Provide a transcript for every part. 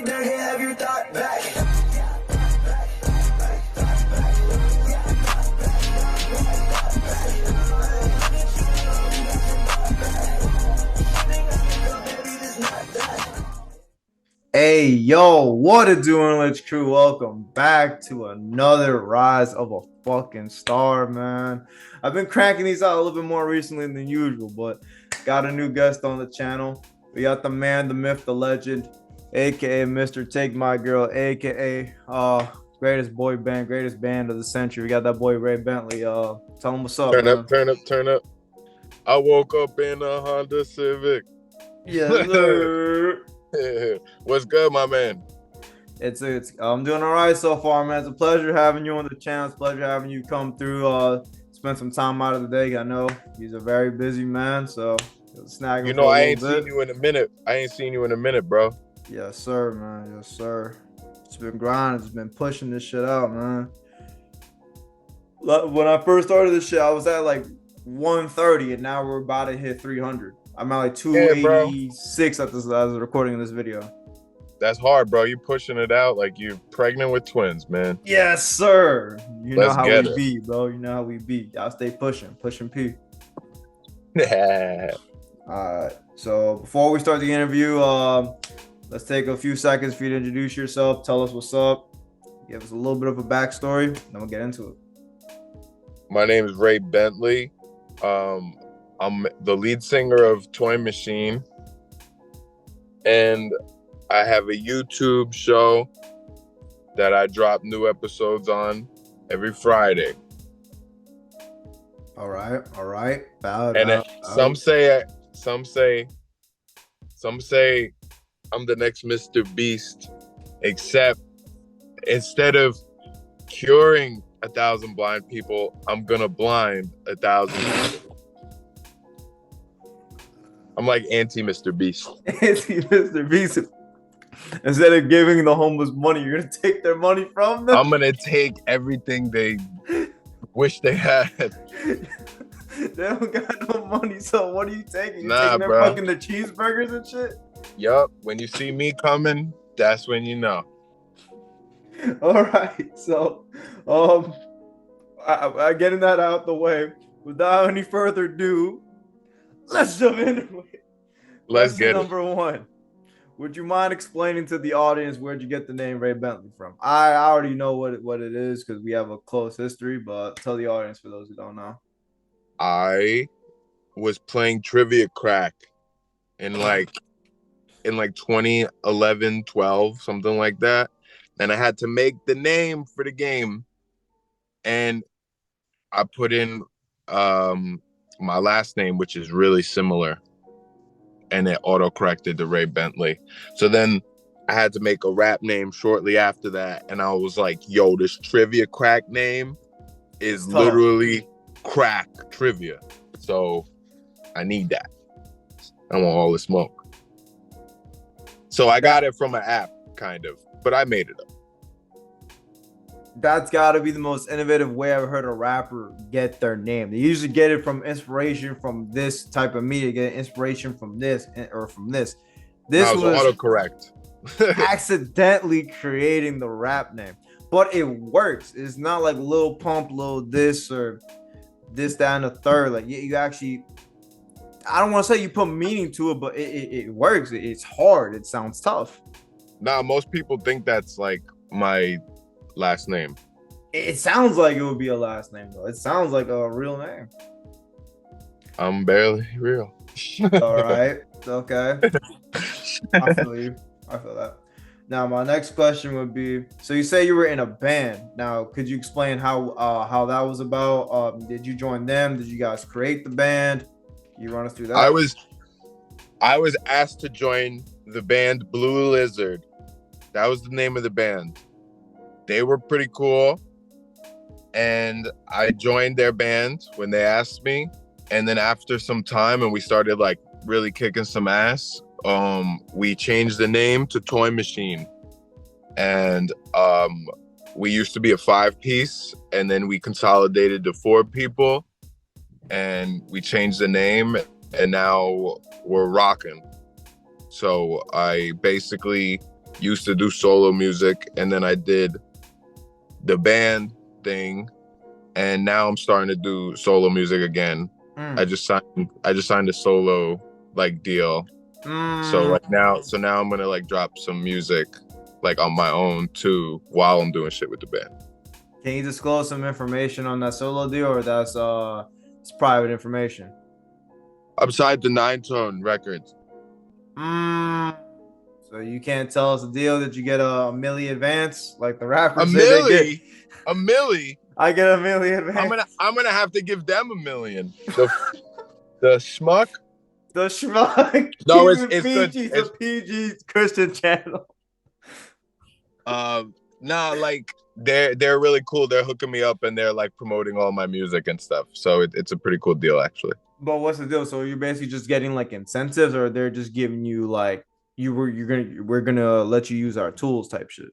me down here, have your thought back. Hey, yo, what it doing, Let's Crew? Welcome back to another Rise of a Fucking Star, man. I've been cranking these out a little bit more recently than usual, but got a new guest on the channel. We got the man, the myth, the legend, aka Mr. Take My Girl, aka greatest boy band, greatest band of the century. We got that boy Ray Bentley. Tell him what's up, Turn man. up, turn up, turn up. I woke up in a Honda Civic. Yes, sir. What's good, my man? It's I'm doing all right so far, man. It's a pleasure having you on the channel. It's a pleasure having you come through, spend some time out of the day. I know he's a very busy man, so snag him. You know, I ain't seen you in a minute. I ain't seen you in a minute, bro. Yes, sir, man. Yes, sir. It's been grinding. It's been pushing this shit out, man. When I first started this shit, I was at like 130, and now we're about to hit 300. I'm at like 286 at this as recording this video. That's hard, bro. You pushing it out like you're pregnant with twins, man. Yes, sir. You know Let's how get we it. be, bro. You know how we be. Y'all stay pushing P. Alright. So before we start the interview, let's take a few seconds for you to introduce yourself. Tell us what's up. Give us a little bit of a backstory, then we'll get into it. My name is Ray Bentley. I'm the lead singer of Toy Machine, and I have a YouTube show that I drop new episodes on every Friday. All right. Some say I'm the next Mr. Beast, except instead of curing 1,000 blind people, I'm gonna blind 1,000 people. I'm like anti-Mr. Beast. Mr. Beast. Instead of giving the homeless money, you're gonna take their money from them. I'm gonna take everything they wish they had. They don't got no money, so what are you taking? You're Nah, taking bro. their fucking the cheeseburgers and shit? Yup. When you see me coming, that's when you know. All right, so I getting that out the way. Without any further ado, let's jump into it. Let's get it. Number one. Would you mind explaining to the audience where'd you get the name Ray Bentley from? I already know what it is because we have a close history, but tell the audience for those who don't know. I was playing trivia crack in like 2011, 12, something like that. And I had to make the name for the game. And I put in my last name, which is really similar. And it auto-corrected to Ray Bentley. So then I had to make a rap name shortly after that. And I was like, yo, this trivia crack name is literally crack trivia. So I need that. I want all the smoke. So I got it from an app, kind of. But I made it up. That's got to be the most innovative way I've heard a rapper get their name. They usually get it from inspiration from this type of media, get inspiration from this or from this. This was autocorrect. Accidentally creating the rap name, but it works. It's not like Lil Pump, Lil this or this, that, and the third. Like you actually, I don't want to say you put meaning to it, but it works. It's hard. It sounds tough. Nah, most people think that's like my last name. It sounds like it would be a last name though. It sounds like a real name. I'm barely real. All right. Okay. I feel you. I feel that. Now my next question would be, so you say you were in a band. Now, could you explain how that was about? Did you join them? Did you guys create the band? Can you run us through that? I was asked to join the band Blue Lizard. That was the name of the band. They were pretty cool. And I joined their band when they asked me. And then after some time and we started like really kicking some ass, we changed the name to Toy Machine. And we used to be a 5-piece and then we consolidated to 4 people and we changed the name and now we're rocking. So I basically used to do solo music, and then I did the band thing, and now I'm starting to do solo music again. I just signed a solo like deal. So now I'm gonna like drop some music like on my own too while I'm doing shit with the band. Can you disclose some information on that solo deal, or that's it's private information? I'm signed to 9-Tone Records. So you can't tell us the deal that you get a milli advance like the rappers A say they get. a milli. I get a milli advance. I'm gonna have to give them $1 million. The schmuck. The schmuck. No, it's PG. good. It's a PG Christian channel. Nah, like they're really cool. They're hooking me up and they're like promoting all my music and stuff. So it's a pretty cool deal actually. But what's the deal? So you're basically just getting like incentives, or they're just giving you like we're gonna let you use our tools type shit.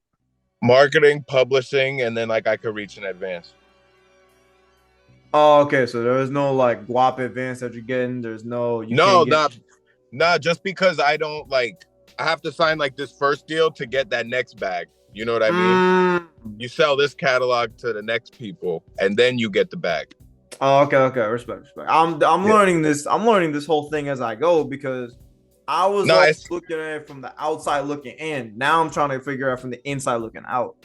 Marketing, publishing, and then like I could reach in advance. Oh, okay. So there is no like guap advance that you're getting. There's no not just because I don't like I have to sign like this first deal to get that next bag. You know what I mean? You sell this catalog to the next people, and then you get the bag. Oh, okay. Respect. I'm learning this. I'm learning this whole thing as I go, because I was looking at it from the outside looking in. Now I'm trying to figure out from the inside looking out.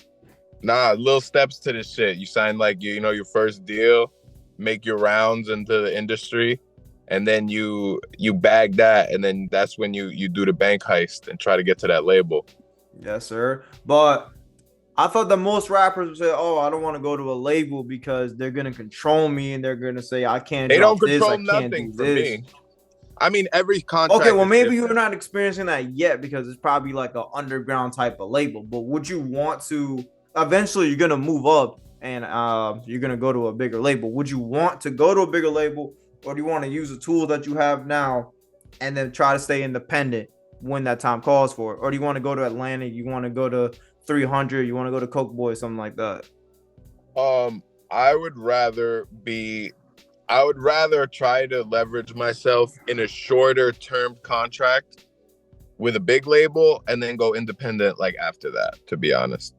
Nah, little steps to this shit. You sign like you know your first deal, make your rounds into the industry, and then you bag that, and then that's when you do the bank heist and try to get to that label. Yes, sir. But I thought that most rappers would say, "Oh, I don't want to go to a label because they're gonna control me and they're gonna say I can't." They don't control nothing for me. I mean, every contract. Okay, well, maybe you're not experiencing that yet because it's probably like an underground type of label. But would you want to? Eventually, you're gonna move up and you're gonna go to a bigger label. Would you want to go to a bigger label, or do you want to use the tools that you have now and then try to stay independent when that time calls for it? Or do you want to go to Atlanta? You want to go to 300? You want to go to Coke Boy, something like that? I would rather try to leverage myself in a shorter term contract with a big label and then go independent like after that, to be honest.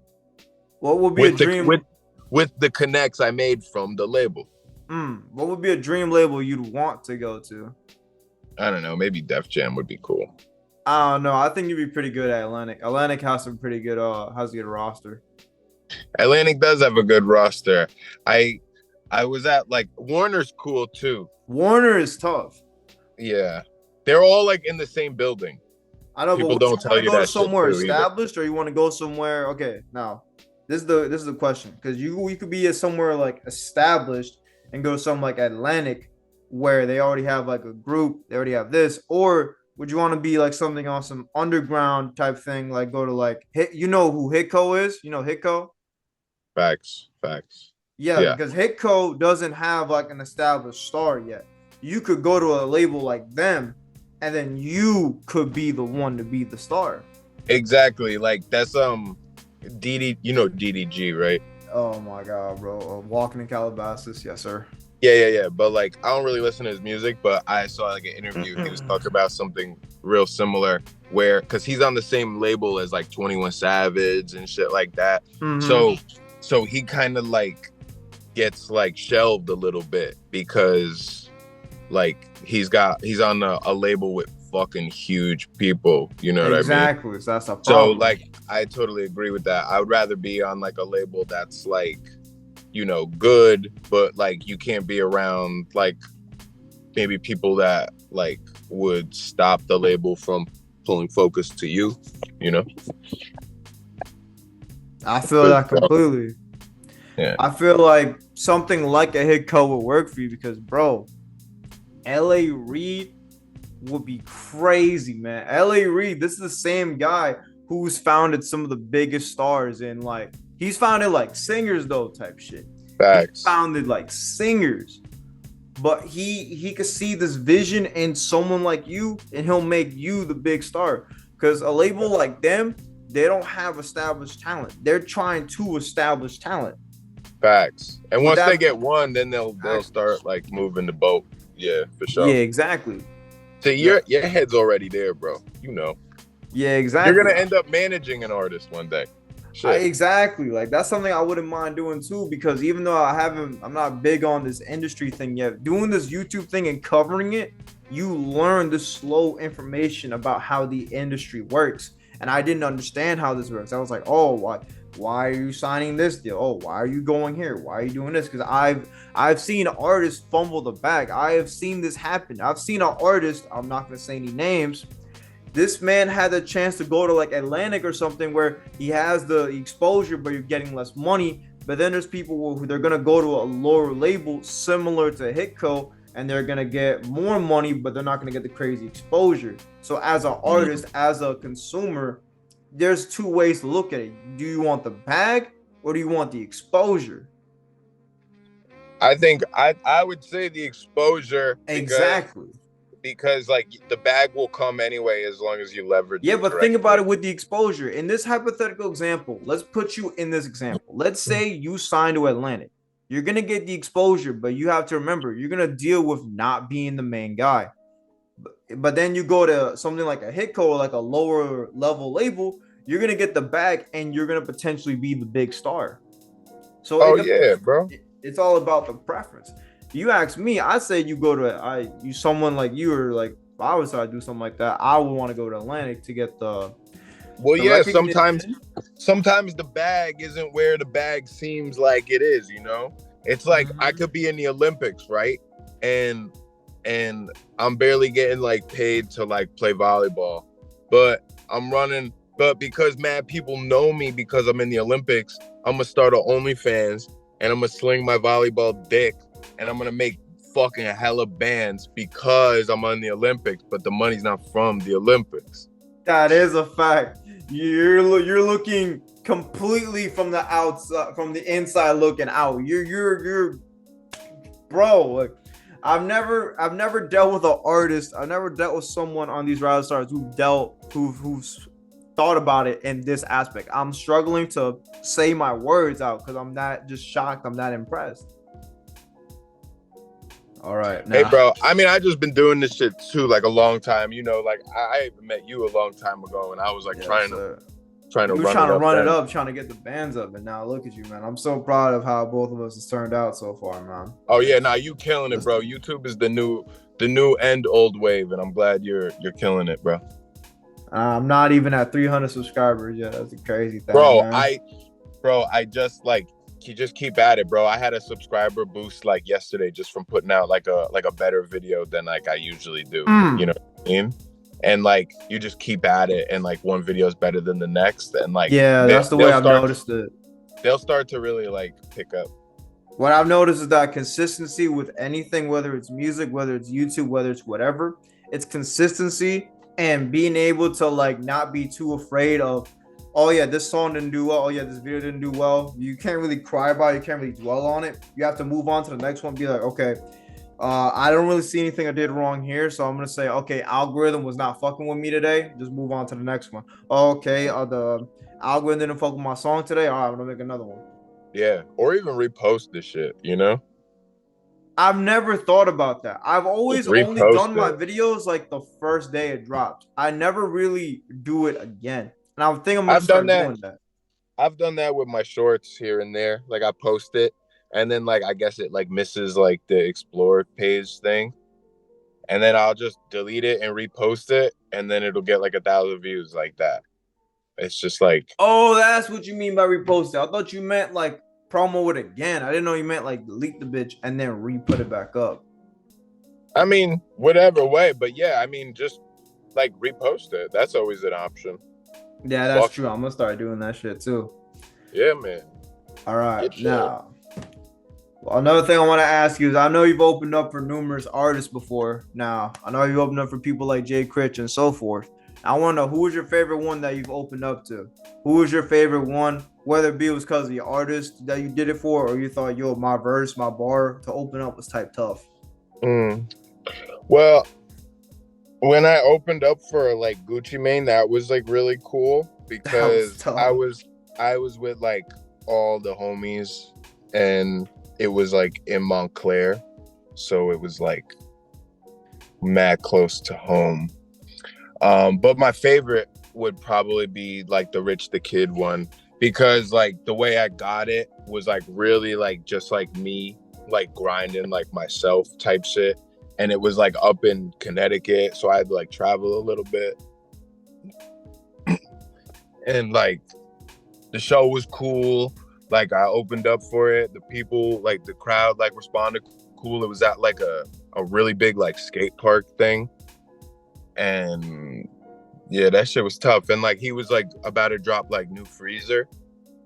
What would be a dream with the connects I made from the label? What would be a dream label you'd want to go to? I don't know, maybe Def Jam would be cool. I don't know. I think you'd be pretty good at Atlantic. Atlantic has some pretty good has a good roster. Atlantic does have a good roster. I was at like Warner's cool too. Warner is tough. Yeah, they're all like in the same building. I know, people but don't tell you that somewhere shit established, or you want to go somewhere? Okay, now this is the question, because you could be at somewhere like established and go something like Atlantic, where they already have like a group, they already have this, or would you want to be like something on some underground type thing, like go to like you know who Hitco is? You know Hitco? Facts. Yeah, because Hitco doesn't have like an established star yet. You could go to a label like them, and then you could be the one to be the star. Exactly. Like that's DD, you know DDG, right? Oh my god, bro. Walking in Calabasas, yes, sir. Yeah. But like I don't really listen to his music, but I saw like an interview. He was talking about something real similar where, because he's on the same label as like 21 Savage and shit like that. So he kind of like gets like shelved a little bit because like he's on a label with fucking huge people, you know what I mean? Exactly. So that's a problem. So like I totally agree with that. I would rather be on like a label that's like, you know, good, but like you can't be around like maybe people that like would stop the label from pulling focus to you, you know? I feel that completely. Yeah. I feel like something like a Hitco would work for you because, bro, L.A. Reid would be crazy, man. L.A. Reid, this is the same guy who's founded some of the biggest stars in like, he's founded like singers though type shit. Facts. He founded like singers. But he could see this vision in someone like you, and he'll make you the big star. Because a label like them, they don't have established talent. They're trying to establish talent. Facts. And once they get one, then they'll start like moving the boat. Yeah, for sure. Yeah, exactly. So your head's already there, bro. You know. Yeah, exactly. You're gonna end up managing an artist one day. Shit. Exactly. Like that's something I wouldn't mind doing too, because even though I'm not big on this industry thing yet, doing this YouTube thing and covering it, you learn the slow information about how the industry works. And I didn't understand how this works. I was like, oh, why are you signing this deal? Oh, why are you going here? Why are you doing this? Because I've seen artists fumble the bag. I have seen this happen. I've seen an artist, I'm not gonna say any names. This man had the chance to go to like Atlantic or something where he has the exposure, but you're getting less money. But then there's people who they're gonna go to a lower label similar to Hitco, and they're gonna get more money, but they're not gonna get the crazy exposure. So as an artist, as a consumer, there's two ways to look at it. Do you want the bag or do you want the exposure? I think I would say the exposure. Exactly. Because like the bag will come anyway as long as you leverage. Yeah, but think about it with the exposure. In this hypothetical example, let's put you in this example. Let's say you sign to Atlantic. You're going to get the exposure, but you have to remember, you're going to deal with not being the main guy. But then you go to something like a Hitco or like a lower level label, you're going to get the bag and you're going to potentially be the big star. So yeah, bro. It's all about the preference. You ask me, I say you go to someone like you, or like if I was to do something like that, I would want to go to Atlantic to get the. Well, yeah, sometimes the bag isn't where the bag seems like it is. You know, it's like I could be in the Olympics, right? And I'm barely getting like paid to like play volleyball, but I'm running. But because mad people know me because I'm in the Olympics, I'm gonna start an OnlyFans and I'm gonna sling my volleyball dick. And I'm gonna make fucking hella bands because I'm on the Olympics, but the money's not from the Olympics. That is a fact. You're looking completely from the outside, from the inside looking out. You're bro. Like, I've never dealt with an artist. I've never dealt with someone on these Rise Stars who's thought about it in this aspect. I'm struggling to say my words out because I'm not just shocked. I'm not impressed. All right. Hey, bro. I mean, I just been doing this shit too, like a long time. You know, like I even met you a long time ago, and I was like trying to run it up, trying to get the bands up, and now look at you, man. I'm so proud of how both of us has turned out so far, man. Oh yeah, nah, you killing it, bro. YouTube is the new end old wave, and I'm glad you're killing it, bro. I'm not even at 300 subscribers yet. That's a crazy thing, bro. Man. I just like. You just keep at it, bro. I had a subscriber boost like yesterday just from putting out like a better video than like I usually do. You know what I mean? And like you just keep at it, and like one video is better than the next, and like that's the way I've noticed it. They'll start to really like pick up. What I've noticed is that consistency with anything, whether it's music, whether it's YouTube, whether it's whatever, it's consistency and being able to like not be too afraid of, oh yeah, this song didn't do well. Oh yeah, this video didn't do well. You can't really cry about it. You can't really dwell on it. You have to move on to the next one. Be like, okay, I don't really see anything I did wrong here. So I'm going to say, okay, algorithm was not fucking with me today. Just move on to the next one. Okay, the algorithm didn't fuck with my song today. All right, I'm going to make another one. Yeah, or even repost this shit, you know? I've never thought about that. I've always only done my videos like the first day it dropped. I never really do it again. And I think I'm gonna start doing that. I've done that with my shorts here and there. Like I post it, and then like I guess it like misses like the explore page thing, and then I'll just delete it and repost it, and then it'll get like 1,000 views like that. It's just like, oh, that's what you mean by repost it. I thought you meant like promo it again. I didn't know you meant like delete the bitch and then re-put it back up. I mean, whatever way, but yeah, I mean, just like repost it. That's always an option. Yeah, that's true. I'm gonna start doing that shit too. Yeah, man. All right. Now, well, another thing I want to ask you is, I know you've opened up for numerous artists before. Now, I know you've opened up for people like Jay Critch and so forth. I want to know, who was your favorite one that you've opened up to? Who was your favorite one? Whether it be was because of the artist that you did it for, or you thought, yo, my verse, my bar to open up was type tough. Well, when I opened up for like Gucci Mane, that was like really cool because I was with like all the homies, and it was like in Montclair, so it was like mad close to home. But my favorite would probably be like the Rich the Kid one, because like the way I got it was like really like just like me like grinding like myself type shit, and it was like up in Connecticut, so I had to like travel a little bit, and like the show was cool. Like I opened up for it, the people like the crowd like responded cool. It was at like a really big like skate park thing, and yeah, that shit was tough. And like he was like about to drop like new Freezer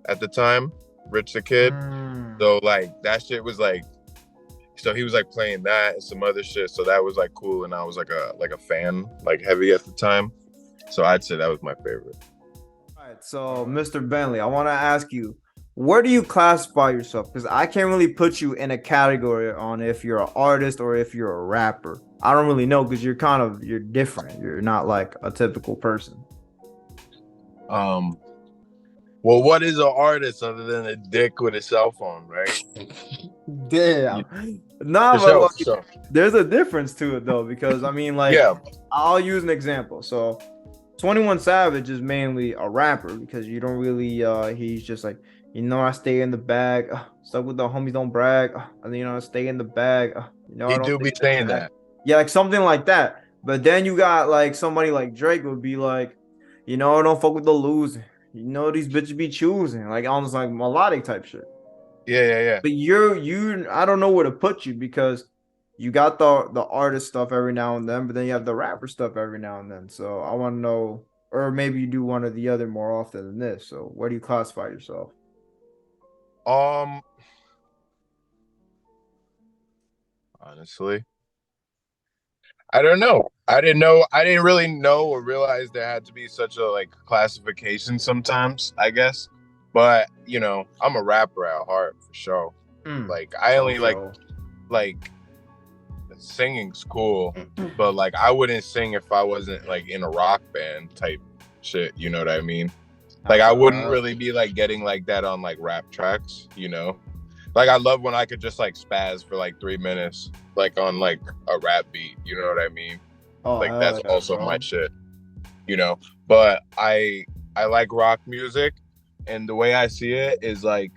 at the time, Rich the Kid. So like that shit was like, so he was like playing that and some other shit. So that was like cool. And I was like a fan, like heavy at the time. So I'd say that was my favorite. All right, so Mr. Bentley, I want to ask you, where do you classify yourself? Because I can't really put you in a category on if you're an artist or if you're a rapper. I don't really know, because you're different. You're not like a typical person. Well, what is an artist other than a dick with a cell phone, right? Damn. Nah, For but sure, like, for sure. there's a difference to it though, because I mean, like, Yeah. I'll use an example. So 21 Savage is mainly a rapper, because you don't really he's just like, I stay in the bag, stuck with the homies, don't brag, I stay in the bag, I He don't do be stay in saying the bag. that. Yeah, like something like that. But then you got like somebody like Drake would be like, I don't fuck with the losing, these bitches be choosing, like almost like melodic type shit. Yeah. But I don't know where to put you, because you got the artist stuff every now and then, but then you have the rapper stuff every now and then. So I want to know, or maybe you do one or the other more often than this. So where do you classify yourself? Honestly, I don't know. I didn't really know or realize there had to be such a like classification sometimes, I guess. But I'm a rapper at heart for sure. Like I only like singing's cool, but like I wouldn't sing if I wasn't like in a rock band type shit, you know what I mean? Like I wouldn't really be like getting like that on like rap tracks, Like I love when I could just like spaz for like 3 minutes, like on like a rap beat, you know what I mean? Like that's also my shit, But I like rock music, and the way I see it is like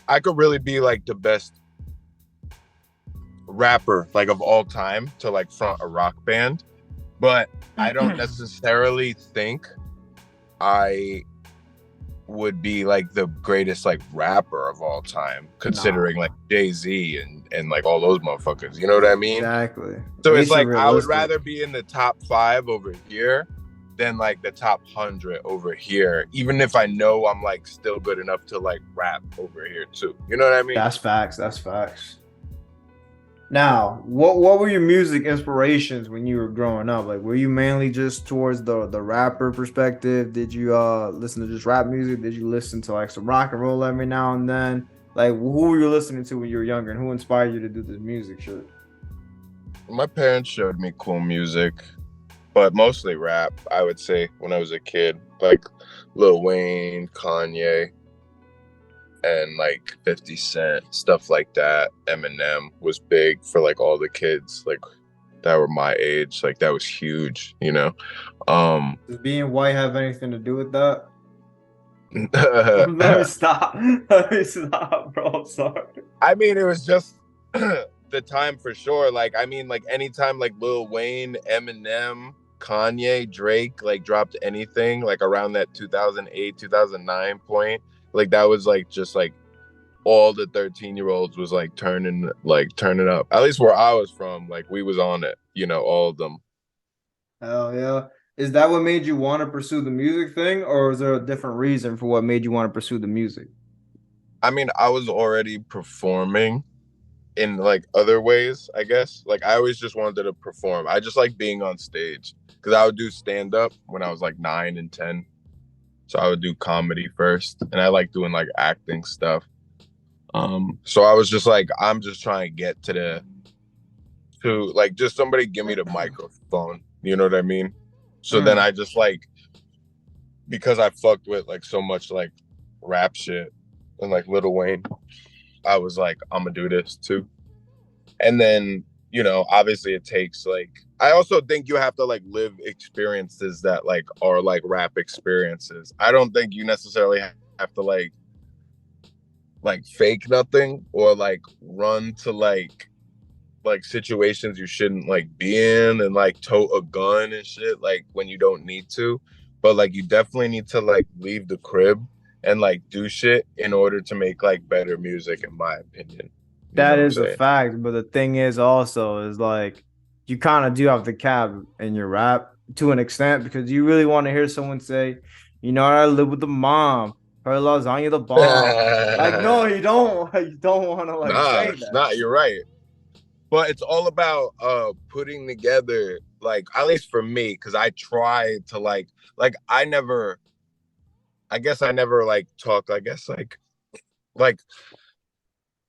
I could really be like the best rapper like of all time to like front a rock band, but I don't necessarily think I would be like the greatest like rapper of all time, considering like Jay-Z and like all those motherfuckers, you know what I mean? Exactly. So it's like I would rather be in the top 5 over here than like the top 100 over here, even if I know I'm like still good enough to like rap over here too, you know what I mean? That's facts. Now, what were your music inspirations when you were growing up? Like, were you mainly just towards the rapper perspective? Did you listen to just rap music? Did you listen to like some rock and roll every now and then? Like, who were you listening to when you were younger, and who inspired you to do this music shit? My parents showed me cool music, but mostly rap, I would say, when I was a kid. Like Lil Wayne, Kanye, and like 50 Cent, stuff like that. Eminem was big for like all the kids like that were my age. Like that was huge, Does being white have anything to do with that? Let me stop. Let me stop, bro. I'm sorry. I mean, it was just the time for sure. Like, I mean, like anytime like Lil Wayne, Eminem, Kanye, Drake like dropped anything like around that 2008, 2009 point, like that was like just like all the 13-year-olds was like turning up. At least where I was from, like we was on it, all of them. Hell yeah. Is that what made you want to pursue the music thing, or is there a different reason for what made you want to pursue the music? I mean, I was already performing in like other ways, I guess. Like I always just wanted to perform. I just like being on stage, because I would do stand-up when I was like 9 and 10. So I would do comedy first, and I like doing like acting stuff. So I was just like, I'm just trying to get to like just somebody give me the microphone, you know what I mean? So then I just like, because I fucked with like so much like rap shit and like Lil Wayne, I was like, I'm gonna do this too. And then you know, obviously it takes like, I also think you have to like live experiences that like are like rap experiences. I don't think you necessarily have to like fake nothing or like run to like situations you shouldn't like be in and like tote a gun and shit like when you don't need to. But like you definitely need to like leave the crib and like do shit in order to make like better music, in my opinion. You know That what I'm is a saying? fact, but the thing is also is like you kind of do have to cap in your rap to an extent because you really want to hear someone say, you know, I live with the mom, her lasagna the bomb. Like, no, you don't. You don't want to like say that. You're right. But it's all about putting together, like, at least for me, because I try to like I guess I never like talk, I guess like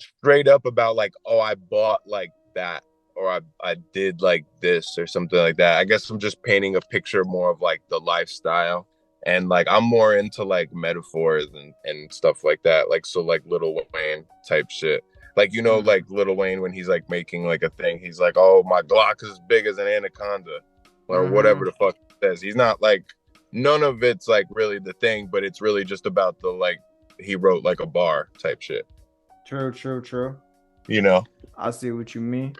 straight up about like, oh, I bought like that or I did like this or something like that. I guess I'm just painting a picture more of like the lifestyle, and like I'm more into like metaphors and stuff like that. Like, so like Lil Wayne type shit. Like, you know, Mm, like Lil Wayne when he's like making like a thing, he's like, oh, my Glock is as big as an anaconda or whatever hmm. the fuck it says. He's not like, none of it's like really the thing, but it's really just about the like, he wrote like a bar type shit, True, true, true. you know? I see what you mean.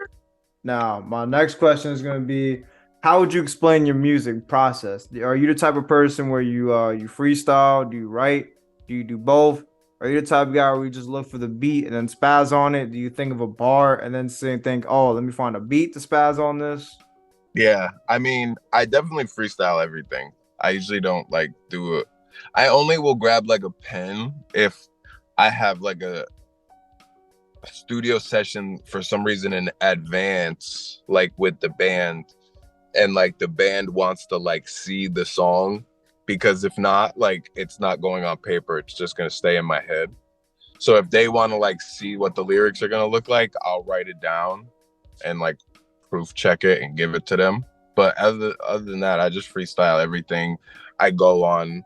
Now, my next question is going to be, how would you explain your music process? Are you the type of person where you freestyle? Do you write? Do you do both? Are you the type of guy where you just look for the beat and then spaz on it? Do you think of a bar and then think, oh, let me find a beat to spaz on this? Yeah, I mean, I definitely freestyle everything. I usually don't like do it. I only will grab like a pen if I have like a studio session for some reason in advance, like with the band, and like the band wants to like see the song, because if not, like it's not going on paper. It's just gonna stay in my head. So if they want to like see what the lyrics are gonna look like, I'll write it down and like proof check it and give it to them. But other than that, I just freestyle everything. I go on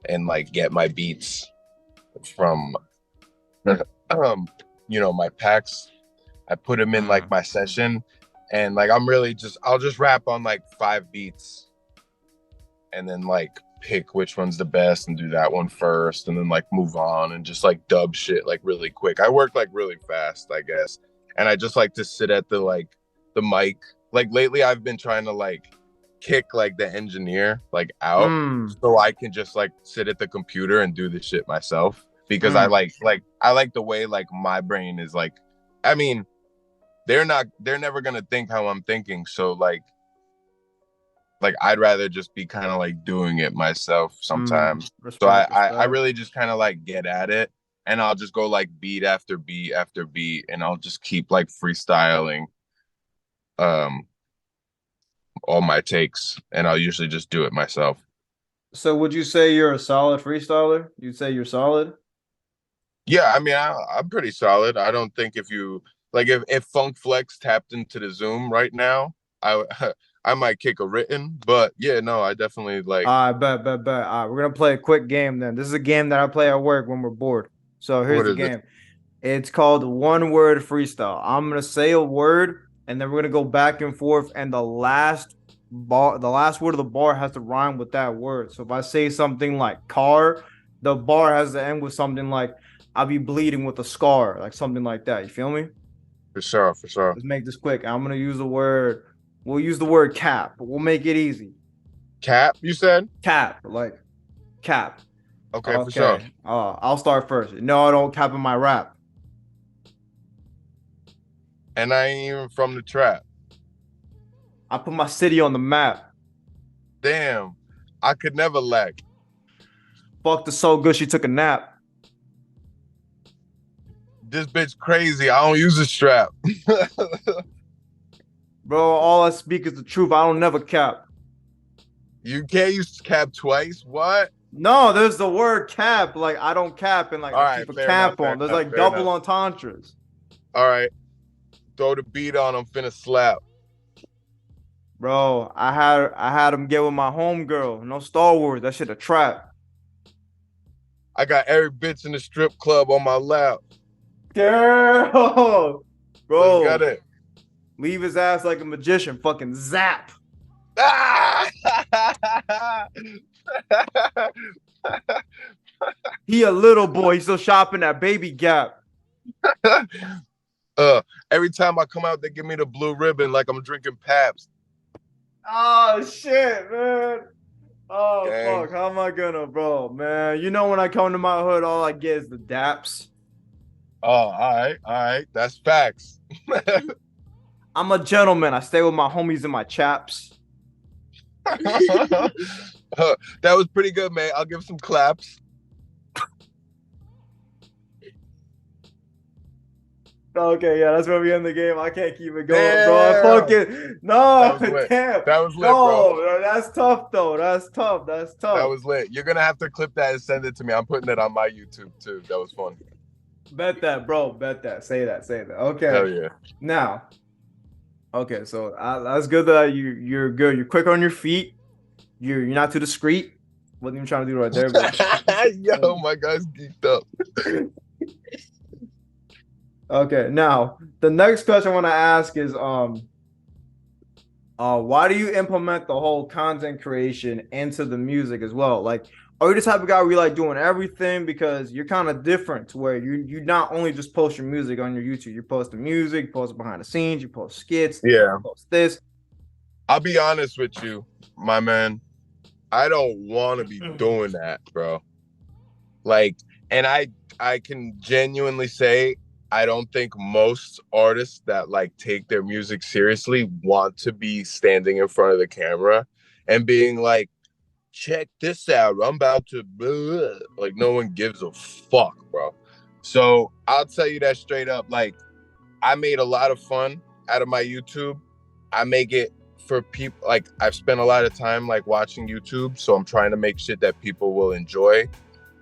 and like get my beats from um you know, my packs. I put them in like Mm, my session, and like I'm really just, I'll just rap on like 5 beats and then like pick which one's the best and do that one first and then like move on and just like dub shit like really quick. I work like really fast, I guess. And I just like to sit at the like the mic. Like lately I've been trying to like kick like the engineer like out mm, so I can just like sit at the computer and do the shit myself, because I mm. I like the way like my brain is like, I mean, they're never gonna think how I'm thinking. So like I'd rather just be kind of like doing it myself Mm. sometimes. So Respect, I respect. really just kind of like get at it, and I'll just go like beat after beat after beat, and I'll just keep like freestyling um all my takes, and I'll usually just do it myself. So would you say you're a solid freestyler? You'd say you're solid? Yeah, I mean, I'm pretty solid. I don't think if you like, if Funk Flex tapped into the Zoom right now, I I might kick a written, but yeah, no, I definitely like, Bet. We're gonna play a quick game then. This is a game that I play at work when we're bored. So here's what the is it? game. It's called one word freestyle. I'm gonna say a word and then we're gonna go back and forth, and the last word of the bar has to rhyme with that word. So if I say something like car, the bar has to end with something like I'll be bleeding with a scar, like something like that. You feel me? For sure, for sure. Let's make this quick. I'm gonna use the word. We'll use the word cap, but we'll make it easy. Cap, you said? Cap, like cap. Okay, for sure. Okay. I'll start first. No, I don't cap in my rap. And I ain't even from the trap. I put my city on the map. Damn, I could never lack. Fucked her so good she took a nap. This bitch crazy. I don't use a strap. Bro, all I speak is the truth. I don't never cap. You can't use cap twice. What? No, there's the word cap. Like I don't cap and like All I right, keep a fair enough, cap fair on. There's enough, like fair double enough. entendres. All right, throw the beat on. I'm finna slap. Bro, I had him get with my homegirl. No Star Wars. That shit a trap. I got every bitch in the strip club on my lap. Girl. Let's get Bro. it. Leave his ass like a magician. Fucking zap. He a little boy. He's still shopping at Baby Gap. Every time I come out, they give me the blue ribbon like I'm drinking Pabst. Oh shit, man. Oh Gang. fuck. How am I gonna, bro, man? You know when I come to my hood, all I get is the daps. Oh, all right. That's facts. I'm a gentleman. I stay with my homies and my chaps. That was pretty good, man. I'll give some claps. Okay, yeah, that's where we end the game. I can't keep it going, Damn. bro. I fucking no, damn. That was lit, no, bro. That's tough though. That's tough. That was lit. You're gonna have to clip that and send it to me. I'm putting it on my YouTube too. That was fun. Bet that, bro. Bet that. Say that. Okay. Hell yeah. Now, okay, so that's good that you're good. You're quick on your feet. You're not too discreet. Wasn't even trying to do right there, but yo, my guy's geeked up. Okay, now the next question I want to ask is why do you implement the whole content creation into the music as well? Like, are you the type of guy where you like doing everything? Because you're kind of different to where you not only just post your music on your YouTube, you post the music, you post behind the scenes, you post skits, Yeah. you post this. I'll be honest with you, my man. I don't want to be doing that, bro. Like, and I can genuinely say I don't think most artists that like take their music seriously want to be standing in front of the camera and being like, check this out, I'm about to blah. Like, no one gives a fuck, bro. So I'll tell you that straight up. Like, I made a lot of fun out of my YouTube. I make it for people. Like, I've spent a lot of time like watching YouTube, so I'm trying to make shit that people will enjoy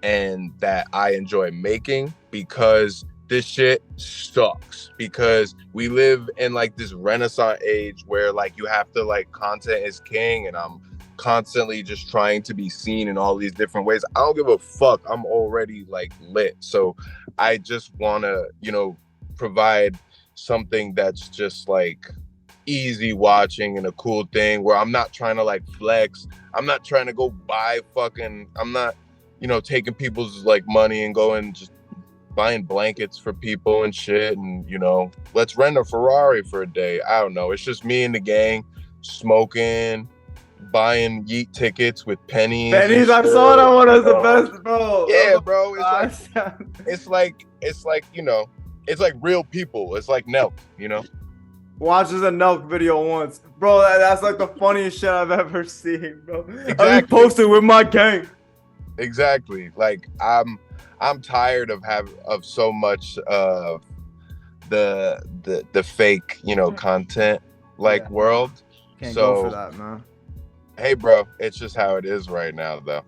and that I enjoy making, because this shit sucks, because we live in like this Renaissance age where like you have to like content is king, and I'm constantly just trying to be seen in all these different ways. I don't give a fuck. I'm already like lit. So I just want to, you know, provide something that's just like easy watching and a cool thing where I'm not trying to like flex. I'm not trying to go buy fucking, I'm not, you know, taking people's like money and going just buying blankets for people and shit, and you know, let's rent a Ferrari for a day. I don't know. It's just me and the gang smoking, buying yeet tickets with pennies. Pennies, I saw that one as the best, bro. Yeah, bro. It's like, you know, it's like real people. It's like Nelk, you know. Watches a Nelk video once, bro. That's like the funniest shit I've ever seen, bro. Exactly. I posted with my gang. Exactly. Like I'm tired of so much of the fake, you know, content like world. Can't go for that, man. Hey, bro, it's just how it is right now, though.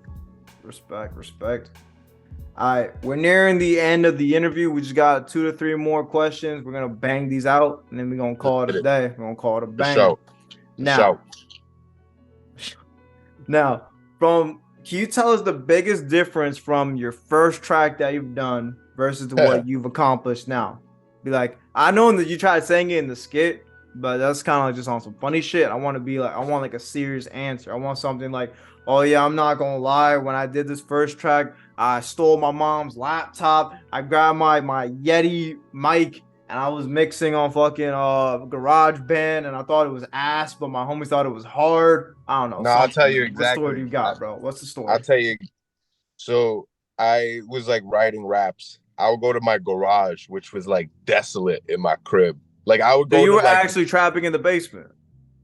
Respect. All right, we're nearing the end of the interview. We just got 2 to 3 more questions. We're gonna bang these out, and then we're gonna call it a day. We're gonna call it a bang. Now, can you tell us the biggest difference from your first track that you've done versus what you've accomplished now? Be like, I know that you tried saying it in the skit, but that's kind of like just on some funny shit. I want like a serious answer. I want something like, oh yeah, I'm not gonna lie. When I did this first track, I stole my mom's laptop. I grabbed my Yeti mic and I was mixing on fucking GarageBand, and I thought it was ass, but my homies thought it was hard. I don't know. No, I'll tell you exactly. What story do you got, bro? What's the story? I'll tell you. So I was like writing raps. I would go to my garage, which was like desolate in my crib. Like I would go. So you were like, actually trapping in the basement.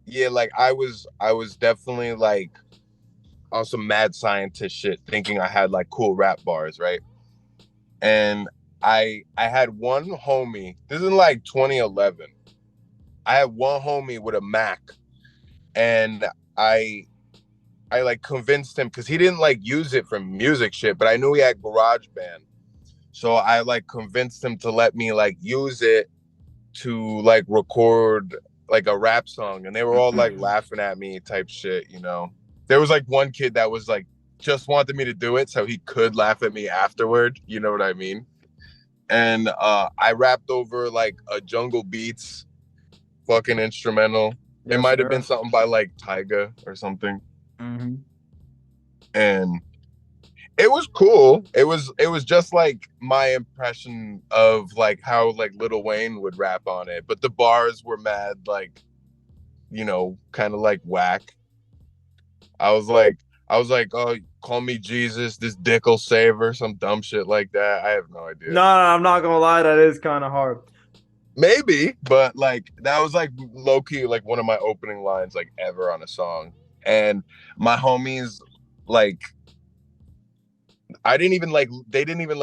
Yeah, like I was definitely like on some mad scientist shit, thinking I had like cool rap bars, right? And I had one homie. This is in like 2011. I had one homie with a Mac, and I like convinced him, because he didn't like use it for music shit, but I knew he had GarageBand, so I like convinced him to let me like use it to like record like a rap song, and they were all like laughing at me type shit, you know. There was like one kid that was like just wanted me to do it so he could laugh at me afterward, you know what I mean? And I rapped over like a Jungle Beats fucking instrumental. It Yes, might have been sir. something by like Tyga or something. Mm-hmm. And it was cool. It was just like my impression of like how like Lil Wayne would rap on it, but the bars were mad like, kind of like whack. I was like, oh, call me Jesus, this dick'll save her, some dumb shit like that. I have no idea. No, I'm not gonna lie, that is kind of hard. Maybe, but like that was like low key like one of my opening lines like ever on a song. And my homies, like, they didn't even like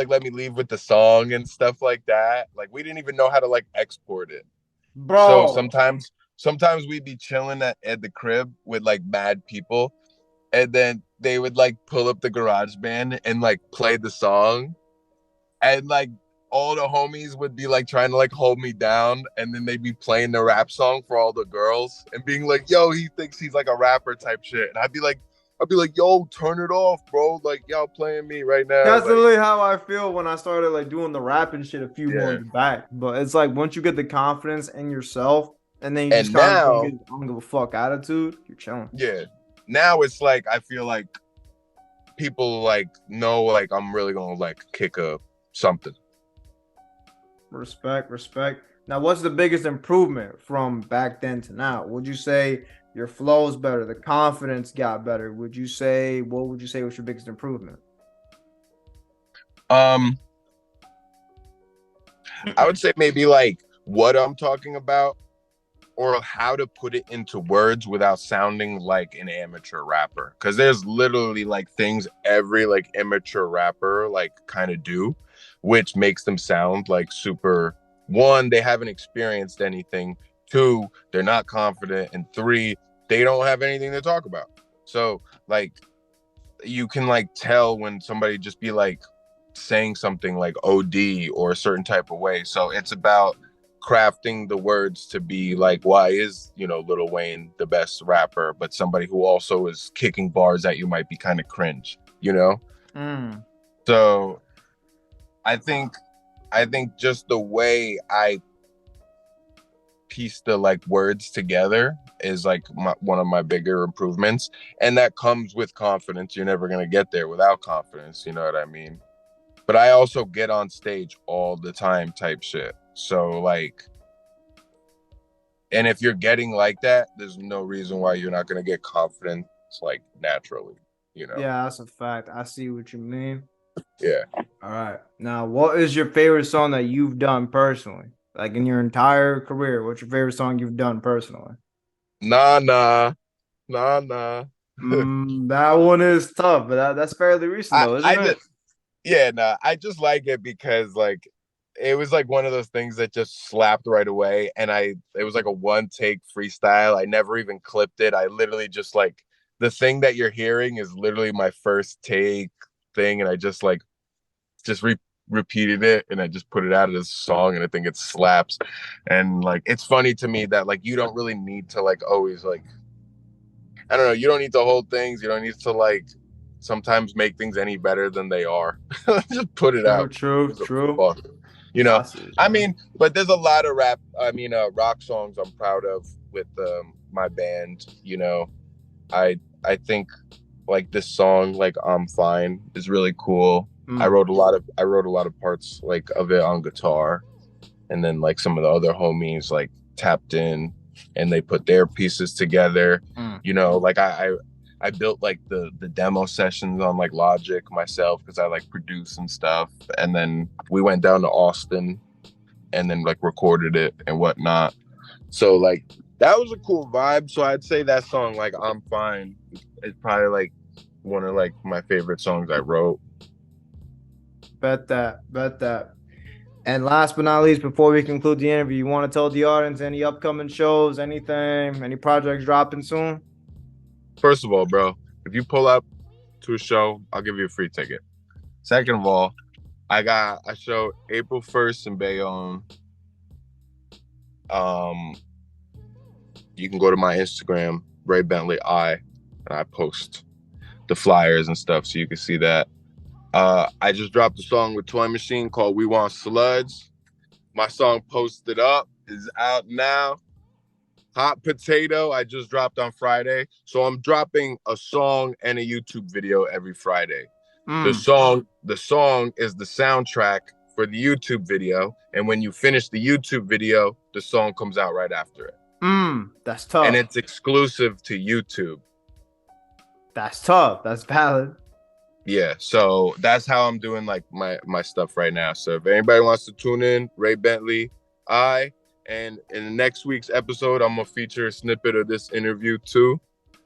let me leave with the song and stuff like that. Like we didn't even know how to like export it. So Bro, sometimes we'd be chilling at the crib with like mad people, and then they would like pull up the garage band and like play the song, and like all the homies would be like trying to like hold me down, and then they'd be playing the rap song for all the girls and being like, yo, he thinks he's like a rapper type shit. And I'd be like, yo, turn it off, bro. Like, y'all playing me right now. that's Like, literally how I feel when I started like doing the rapping shit a few yeah. months back. But it's like once you get the confidence in yourself and then you just And kind of don't now, get I don't give a fuck attitude, you're chilling. yeah. Now it's like I feel like people like know like I'm really gonna like kick a something. Respect, respect. Now, what's the biggest improvement from back then to now? Would you say your flow's better, the confidence got better? What would you say was your biggest improvement? Um, I would say maybe like what I'm talking about or how to put it into words without sounding like an amateur rapper. Cause there's literally like things every like amateur rapper like kind of do, which makes them sound like super. One, they haven't experienced anything. Two, they're not confident. And three, they don't have anything to talk about. So like you can like tell when somebody just be like saying something like OD or a certain type of way. So it's about crafting the words to be like, why is, Lil Wayne the best rapper, but somebody who also is kicking bars that you might be kind of cringe. Mm. So I think just the way I piece the like words together is like one of my bigger improvements, and that comes with confidence. You're never going to get there without confidence, you know what I mean? But I also get on stage all the time type shit. So like, and if you're getting like that, there's no reason why you're not going to get confidence like naturally. Yeah, that's a fact. I see what you mean. Yeah. All right. Now, what is your favorite song that you've done personally? Like in your entire career, what's your favorite song you've done personally? Nah, nah, nah, nah. That one is tough, but that's fairly recent I, though, I isn't it? just, yeah, nah, I just like it because like it was like one of those things that just slapped right away. And it was like a one take freestyle. I never even clipped it. I literally just like the thing that you're hearing is literally my first take thing. And I just like, just repeated it and I just put it out as a song and I think it slaps. And like, it's funny to me that like, you don't really need to like always like, I don't know. You don't need to hold things. You don't need to like sometimes make things any better than they are. Just put it True, out. true, Who gives a true. fuck? You know, I see what I you mean. mean, but there's a lot of rock songs I'm proud of with my band. I think like this song, like I'm Fine, is really cool. I Mm. wrote a lot of parts like of it on guitar, and then like some of the other homies like tapped in and they put their pieces together. Mm. Like I built like the demo sessions on like Logic myself because I like produce and stuff, and then we went down to Austin and then like recorded it and whatnot. So like that was a cool vibe. So I'd say that song, like I'm Fine, is probably like one of like my favorite songs I wrote. Bet that, bet that. And last but not least, before we conclude the interview, you want to tell the audience any upcoming shows, anything, any projects dropping soon? First of all, bro, if you pull up to a show, I'll give you a free ticket. Second of all, I got a show April 1st in Bayonne. You can go to my Instagram, Ray Bentley and I post the flyers and stuff so you can see that. I just dropped a song with Toy Machine called We Want Sludge. My song Posted Up is out now. Hot Potato, I just dropped on Friday. So I'm dropping a song and a YouTube video every Friday. The song is the soundtrack for the YouTube video. And when you finish the YouTube video, the song comes out right after it. That's tough. And it's exclusive to YouTube. That's tough. That's valid. Yeah, so that's how I'm doing like my stuff right now. So if anybody wants to tune in, Ray Bentley, and in the next week's episode, I'm gonna feature a snippet of this interview too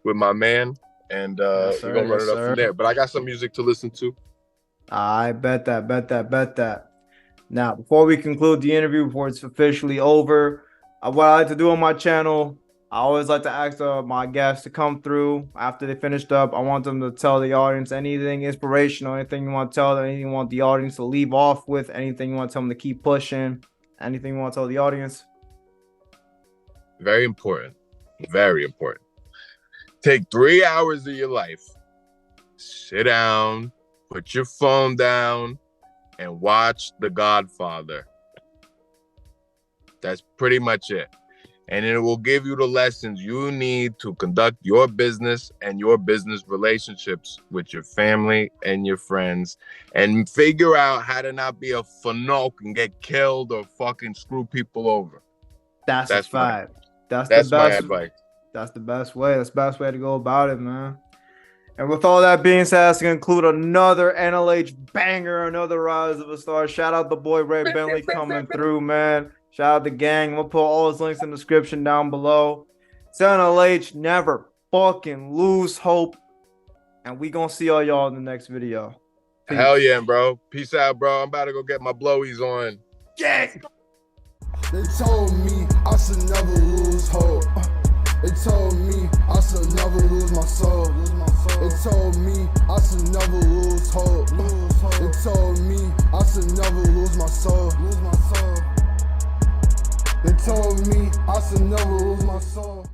with my man, and Yes, we're gonna run it up from there. But I got some music to listen to. I bet that. Now, before we conclude the interview, before it's officially over, what I like to do on my channel, I always like to ask my guests to come through after they finished up. I want them to tell the audience anything inspirational, anything you want to tell them, anything you want the audience to leave off with, anything you want to tell them to keep pushing, anything you want to tell the audience. Very important. Very important. Take 3 hours of your life, sit down, put your phone down, and watch The Godfather. That's pretty much it. And it will give you the lessons you need to conduct your business and your business relationships with your family and your friends, and figure out how to not be a fanoke and get killed or fucking screw people over. That's a fact. That's the best. My advice. That's the best way. That's the best way to go about it, man. And with all that being said, that's going to conclude another NLH banger, another Rise of a Star. Shout out the boy Ray Bentley coming through, man. Shout out the gang. We'll put all his links in the description down below. It's NLH, never fucking lose hope. And we going to see all y'all in the next video. Peace. Hell yeah, bro. Peace out, bro. I'm about to go get my blowies on. Gang! They told me I should never lose hope. They told me I should never lose my soul. They told me I should never lose hope. They told me I should never lose my soul. They told me I should never lose my soul.